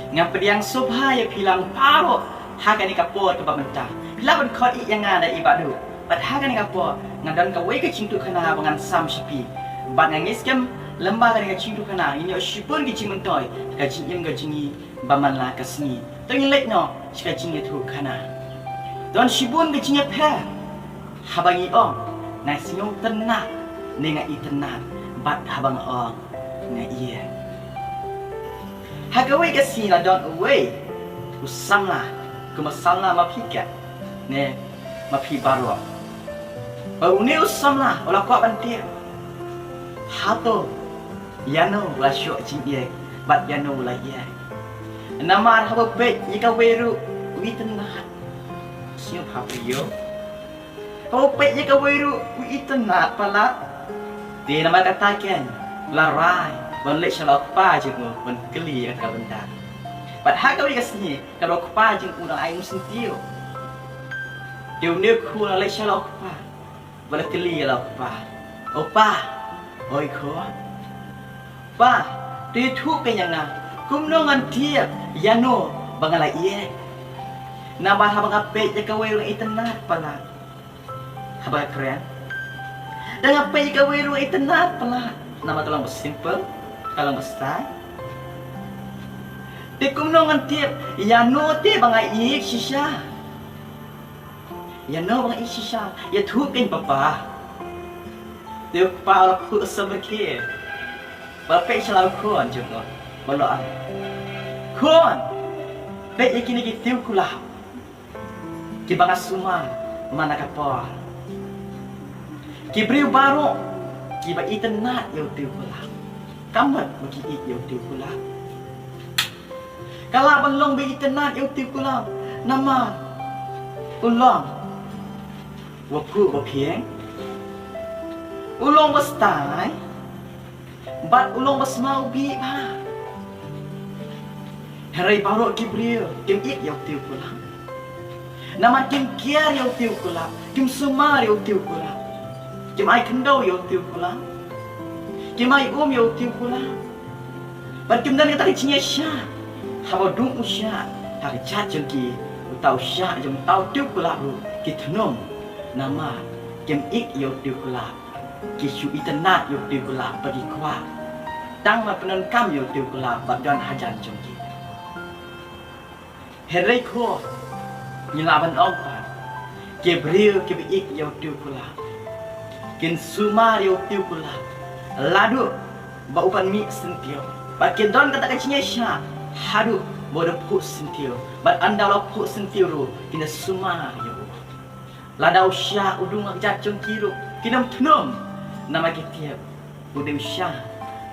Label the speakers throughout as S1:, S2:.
S1: ngam pediang sobha ya pilang paro hagan ikapor ke bamenta laban khot I yang ada ibadu bat hagan ikapor ngadan ka wei ka cingtu kana bangan sam sipi bat ngangis kem lembaga ka cingtu kana ini osipun ki cimentoy ka cingim ka cingi baman la kasni to ngilek no ska cingi tu kana don sibun ka cingi phe habangi ong na sinyong tenat nenga I tenat bat habang ong na iya Hagawai kasi na don away usamla kumasalna mapika ne mapi baro bau ne usamla ola ko bantia hato yano la sho jingie bat yano la ye namar haba pe ika weru witna sio papio haba pe ika weru witna pala de nama katakan la rai Bon lek shalok pa jeng bon keli ka benda. Pat ha ka wi kasni kalau pa jeng una ai musintiu. Deu ne ku na lek shalok pa. Bon keli la pa. Opa. Oi ko. Pa, ti thu ke yang na. Kum no ngan tie yano bangala ie. Na ba ha bang ape je ka wi itena pala. Ha ba keren. Dan ape je ka wi itena pala. Nama tolong simple. Kalau besar, tikum nongan tiap, ya no tiap bangai ik sisa, ya no bangai ik sisa, ya tukin papa, tiap pal aku sebagai, bapak selalu kuan juga, balok, kuan, baik ikini kita kulah, kibanga suma mana kapal, kibriu baru, kiba itenat yang tiap kulah. Kamat bagi ik yang tiu pula. Kalau belum bagi tenat yang tiu pula, nama ulang, waku wapieng, ulang bestai, bat ulang besmau bi pa. Hari baru kibriu, kim ik yang tiu pula. Nama kim kiar yang tiu pula, kim sumar yang tiu pula, kim ai kendau yang tiu pula. Kimai yo tiu pula. Bat kim dan kata cinya sya. Hawa dung usya. Hari cat jengki. Utau sya jeng tau tiu pula ru. Kitnom. Nama kim ik yo tiu pula. Kisu itenat yo tiu pula bagi kwa. Tang ma penon kam yo tiu pula bat dan hajan jengki. Herai ko. Nyilaban ong pa. Kibril kim ik yo tiu pula. Kin sumar yo tiu pula. Ladu baupan mi sentio. Bakin don kata kacinya sya. Hadu bodo pu sentio. Bat anda lo pu sentio ru kina suma yo. Ladau sya udung ngajak jong kiru. Kinam tunum nama kitiap. Udem sya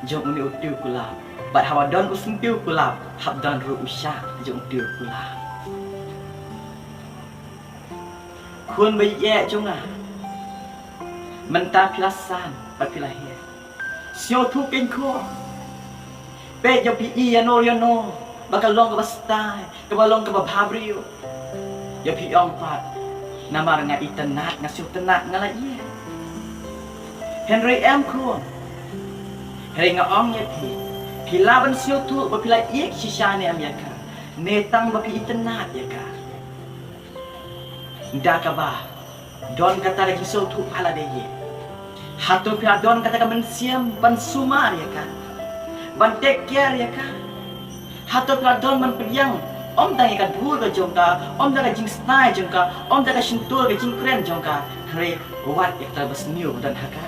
S1: jong uni utiu kula. Bat hawa don usentiu kula. Hab don ru usya jong utiu kula. Kun bayi ye jong ah. Mentah pilasan bat pilahir. Sio tu kengko, pe yo pi yano, bakal long ke bastai, ke balong ke babhabrio, yo pi ompat, nama nga itenat, nga siu tenat nga la iya. Henry M ko, Henry nga ong ya pi laban sio tu bapila ik sisane am yaka, netang bapi itenat yaka. Ndaka ba, don kata lagi sio tu ala deye. Hatu pihak don kata kamen siam ban sumar ya kan, ban take care ya kan. Hatu pihak don ban periang, om dah ikat bur ke jongka, om dah jing style jongka, om dah sentul ke jing keren jongka. Hari wat ikta bas new dan haka.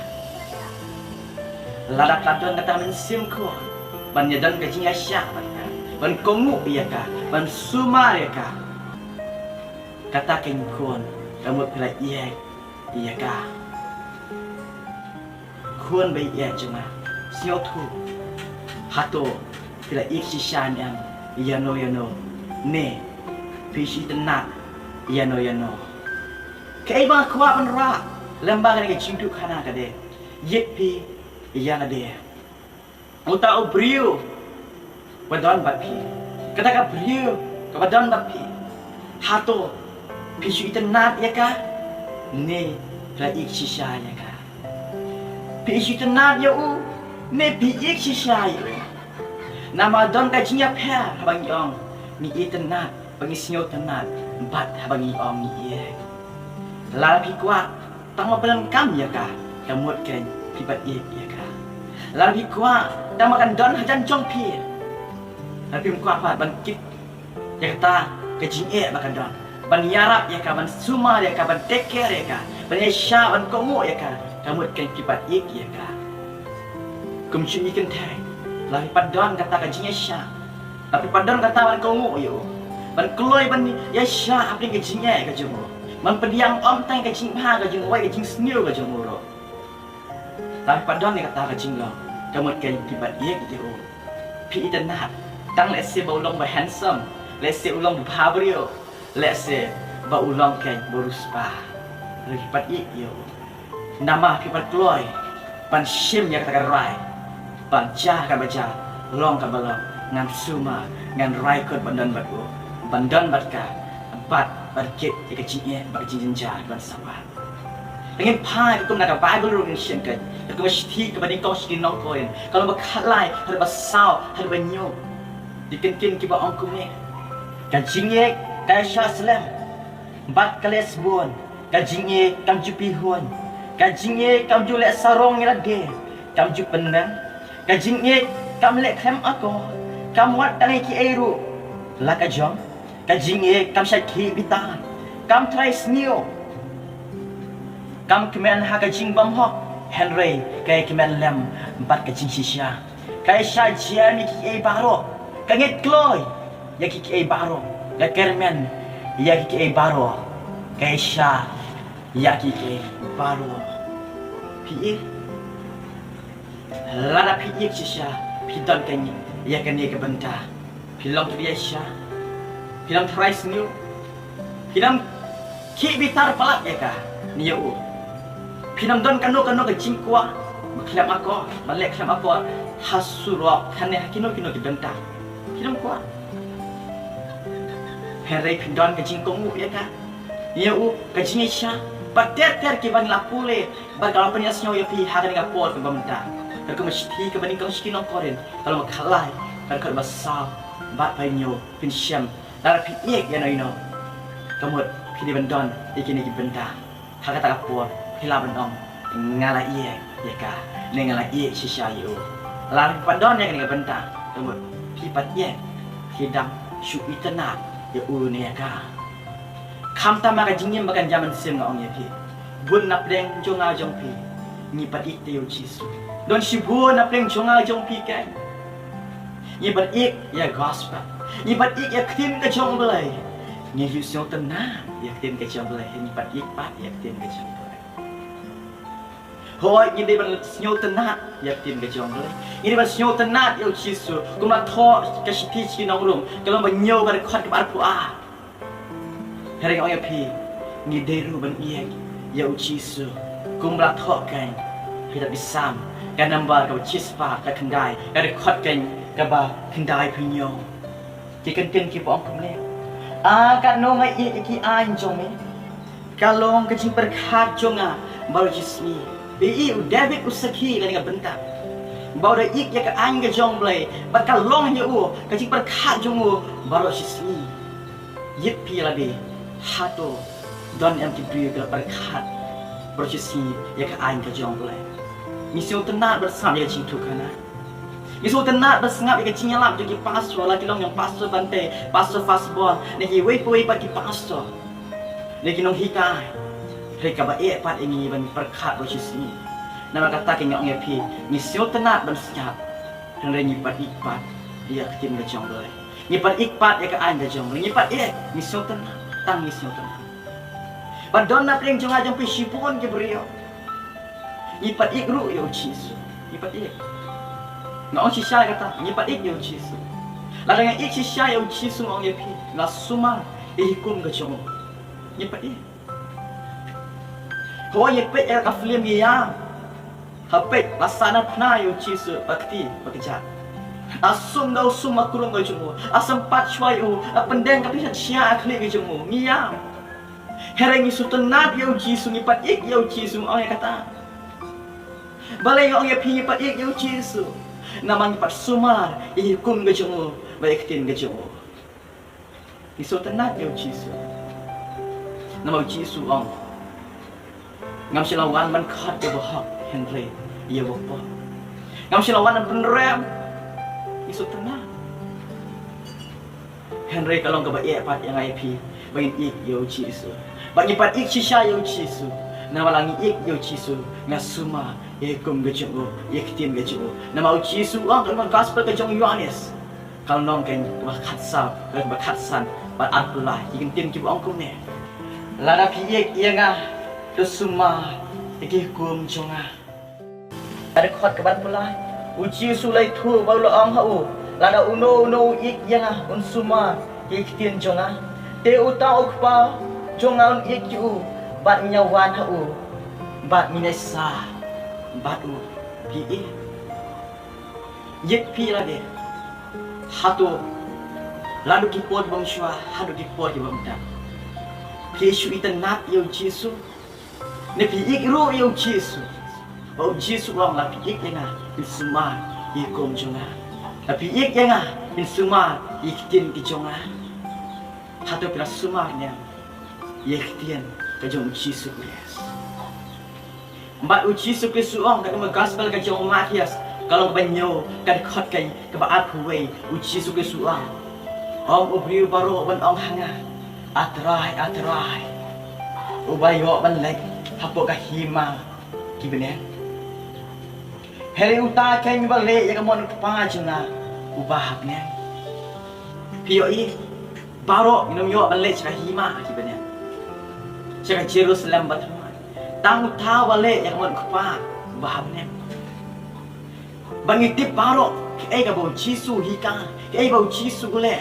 S1: Ladak ladon kata kamen siam ko, ban yadan ke jing asya ban kongu ya kan, ban sumar ya kan. Kata kengkon, kamu pilih iya kan. Kuan baik ya cuma sio tu hato bila ik sisyan yang yano ne pisi tenat yano kai bang kuat penra lembaga ni cintu kana kade yepi yana de uta obrio wadon bapi kata ka brio ka wadon bapi hato pisi tenat ya ka ne bila ik sisyan ya ka Pi tenat ya u, ne pi ik sisay. Nama don kajinya per habang yong ni itenat bagi sinyo tenat bat habang yong ni ye. Lara pi kuat tang mapelan kam ya ka kamut ken pibat ye ya ka. Lara pi kuat tang makan don hajan jong pi. Lara pi kuat pat ban kit ya kata kajing e makan don. Ban yarap ya ka ban suma ya ka ban take care ya ka. Ban sya ban kongo ya ka kamut ken pibat ye ya ka. Kum cumi kentai. Lari padon kata kajingnya sya. Tapi padon kata ban kongo yo. Ban keloi ban ya sya apli kajingnya kajumo. Man pediang om tang kajing ha kajing wai kajing sniu kajumo ro. Tapi padon ni kata kajing lo. Kamut ken pibat ye yo. Pi itanat. Tang let's say ba ulong ba handsome. Let's say ulong ba pabrio. Let's say ba ulong ken boruspa. Lari pibat ye yo. Nama pibat keloi. Ban shim ya kata rai. Baca kan baca, long kan balong, ngan suma, ngan raikot bandan batku, bandan batka, bat barkit jika cinya, bagi jinjar ban sabar. Dengan pai itu nak Bible recognition kan, itu mesti kepada kau sendiri nak koin. Kalau berkalai, ada basau, ada banyu, dikenkin kiba angkum ni. Kajingye kaisha selam, bat kales buan, kajingye kam jupi huan, kajingye kam julek sarong lagi, kam jupenang. Kajingye kam lek krem ako kam wat tangi ki eru la kajong kajingye kam syaki bitan kam try snio kam kemen ha kajing bam ho Henry kay kemen lem empat kajing sisya kay sya jami ki e baro kanget kloy ya ki e baro la kermen ya ki e baro kay sya ya ki e baro pi Lada pi sisya pidon kanyi ya kan ye ke benta pilong tu dia sya pilong try new pilong ki bitar palak ya ka ni yo pilong don kano ke cingkwa maklam ako malek klam ako hasuro kane kino ki benta pilong kwa Henry pidon ke cingkong ya ka ni yo ke cingisya patet ter ki ban lapule bagal penyasnyo ya pi hagan ga por ke benta. Kalau mesti ke banding kau sekian koren, kalau makalai, kalau basah, bat painyo, pinsyam, lara piek ya no, kamu pilih bandon, ikin benda, kata kata apa, hilang bandong, ngala iek, ya kah, ngala iek sisa yo, lara bandon yang dengan benda, kamu pipat iek, hidang, syu itena, ya ni ya kah, kam ta makan jingin makan zaman sim ngong ya pi, bun napleng jonga jong pi, ngipat ik teo cisu. Don sibu na pleng jonga jong pikai. Nyibat ik ya gospel. Nyibat ik ya ktin ke jong belai. Nyi yusyo tenang ya ktin ke jong belai. Nyibat ik pat ya ktin ke jong belai. Hoi nyi de ban snyo tenang ya ktin ke jong belai. Nyi de ban snyo tenang ya chisu. Kuma tho ke shiti chi nong rum. Kalau menyo bar khot ke bar pu a. Hereng ong ya pi. Nyi de ru ban iek ya chisu. Kumla tho kan. Kita bisam kan nambah kau cispa ke kendai dari khot kan kaba kendai pinyo kikan ki pong kumle kat no ngai ki an jong me kalong kecing perkhat jonga baru jismi bi David usaki kan bentak baru ik ya ka an ke jong blai bakal long nya u kecing perkhat jongu baru jismi yit pi labi hato don em ki bi ke perkhat baru jismi ya ka an ke jong blai Misi tenat bersama dengan cintu kana. Misi tenat bersama dengan cinyalap jadi pastor lagi long yang pastor bante, pastor fastball, lagi wei pagi pastor. Lagi nong hikai. Mereka baik pat ini ban perkat bersisi. Nama kata kena orang pi, misi tenat bersama. Dan nyipat ikpat dia ketim gejong boleh. Nyipat ikpat ya ke anda jong. Nyipat misi tenat, tang misi tenat. Padon nak yang jong ajong pi sipun ke beliau. Nyipat ik ru yo chisu. Nyipat ik. Ngong sisya kata nyipat ik yo chisu. La dengan ik sisya yo chisu ngong ye pi. La suma ikum ke chong. Nyipat ik. Ho ye pe ya ka film ye ya. Ha pe lasana pna yo chisu bakti bekerja. Asum dau sum akurung ke chong. Asam pat chwai u pendeng ka pisan sia akhli ke chong. Ngiyam. Hereng isu tenat yo chisu nyipat ik yo chisu ngong ye kata. Balai orang yang pergi pada ik yang Yesus. Namang pat sumar ikum ke jongo baik tin ke jongo. Iso tenat yo Jisu. Nama Jisu ong. Ngam silawan man khat ke bahak Henry iya bopo. Ngam silawan benerem iso tenat. Henry kalau ke baik pat yang IP bagi ik yo Jisu. Bagi pat ik shisha yo Jisu. Nama langi ik yo Jisu ngasuma ikum ke jongo iktin ke jongo. Nama Jisu ong kalau gospel ke jongo Yohanes. Kalau nong kan bakatsa bakatsan pat Abdullah ikin tin ki ong kum ne. Lada piek ianga dosuma ikum jonga. Ada khot kebat pula. Uji sulai tu bau ong hau. Lada uno ik ianga unsuma iktin jonga. Te uta ukpa jonga un iku bat nyawan hau. Bat minesa batu pi. Yek pi lade. Hatu lalu kipot bang shua hadu kipot di bang tak Yesu itanat yo Yesu ne pi ikro yo Yesu bau Yesu wang la pi ik yenga insuma ikom jonga la pi ik yenga insuma iktin ki jonga hatu pira sumarnya yektian ka jong Yesu Kristus mbak Yesu Kristus ong ka gospel ka jong Matias kalau banyo kan khot kai ke baat huwei uji suke suang om ubriu baro ban ong hanga atrai ubayo ban lek hapo ka hima kibene hele uta kai mi bale ya kamon pa juna ubah ne pio i baro minum yo ban lek ka hima kibene saka Jerusalem batma tang uta bale ya kamon pa ubah ne bangitip baro ai ka bau Jisu hika ai bau Jisu gole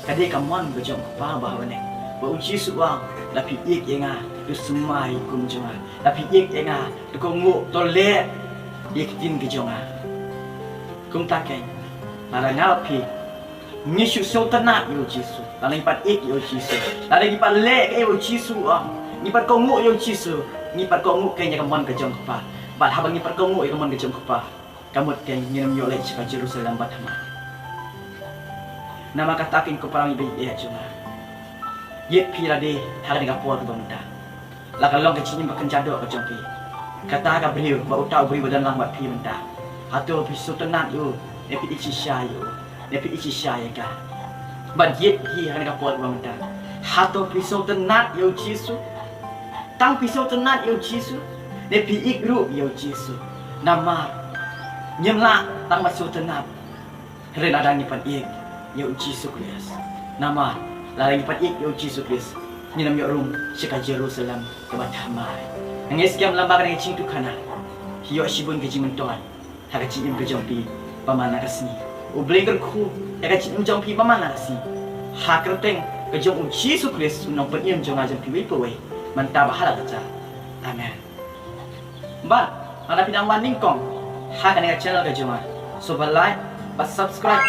S1: kade ka mon go jong pa ba bane bau Jisu wa la pi ik yenga du sumai kum jonga la pi ik yenga du ko ngu to le ik tin ke jonga kum ta kai la ngal pi ni shu so tana yo Jisu la ni pat ik yo Jisu la ni pat le ke yo Jisu wa ni pat ko ngu yo Jisu ni pat ko ngu ke nya ka mon ke jong pa bat ha bang ni pat ko ngu ke mon ke jong pa kamut kay nginam yo lay sa Jerusalem batama. Nama katakin ko parang ibig iya cuma. Yet pila de hari nga po ko bamda. Lakalong kay chinim bakan jado ko jompi. Kata ka brio ba utaw brio badan lang wat pi banda. Hato piso tenat yo, ne pi ichi shayo. Ne pi ichi shaya ka. But yet hi hari nga po ko bamda. Hato piso tenat yo Jisu. Tang piso tenat yo Jisu. Ne pi igru yo Jisu. Nama nyemla tang masuk tenap rela dan nipan ik yo Jisu Kristus nama lalai nipan ik yo Jisu Kristus nyinam yo rum sika Jerusalem ke batamai nges kiam lamba kan cing tu kana hiyo sibun ke jimen ton ha ka cing ke jompi pamana kasni u blenger khu ya ka cing jompi pamana kasni ha kerteng ke jom Jisu Kristus no peniem jong ajam pi wi powe manta bahala kaca amen ba ada pinang waningkong hakan dengan channel ke joma so like subscribe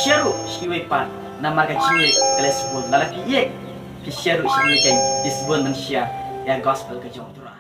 S1: share shiwe pat nama ka chinge kelas pun lala pi share shiwe kan disbon dan share ya gospel ke joma